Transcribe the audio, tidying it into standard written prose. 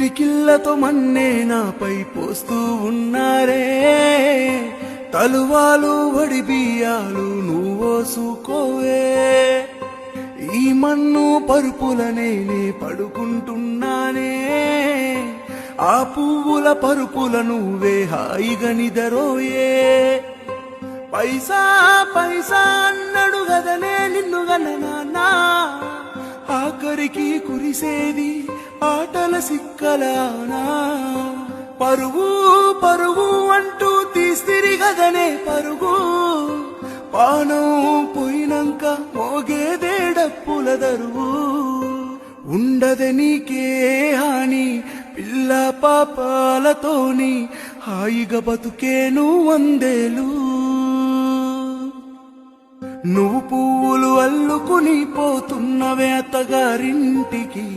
పిడికిళ్లతో మన్నే నాపై పోస్తూ ఉన్నారే, తలువాలు వడి బియ్యాలు నువ్వోసుకోవే. ఈ మన్ను పరుపులనే నే పడుకుంటున్నానే, ఆ పువ్వుల పరుపుల నువ్వే హాయిగా నిదరోయే. పైసా పైసా అన్నడు గదనే నిన్ను గన్న నాన్నా, ఆఖరికి కురిసేది ఆటల సిక్కలానా. పరువు పరువు అంటూ తీస్తిరి గదనే పరుగు, పానం పోయినంక మోగేదే డప్పుల దరువు. ఉండదే నీకే హాని పిల్ల పాపాలతోని, హాయిగా బతుకేను వందేలు. నువ్వు పువ్వులు అల్లుకుని పోతున్నవే అత్తగారింటికి.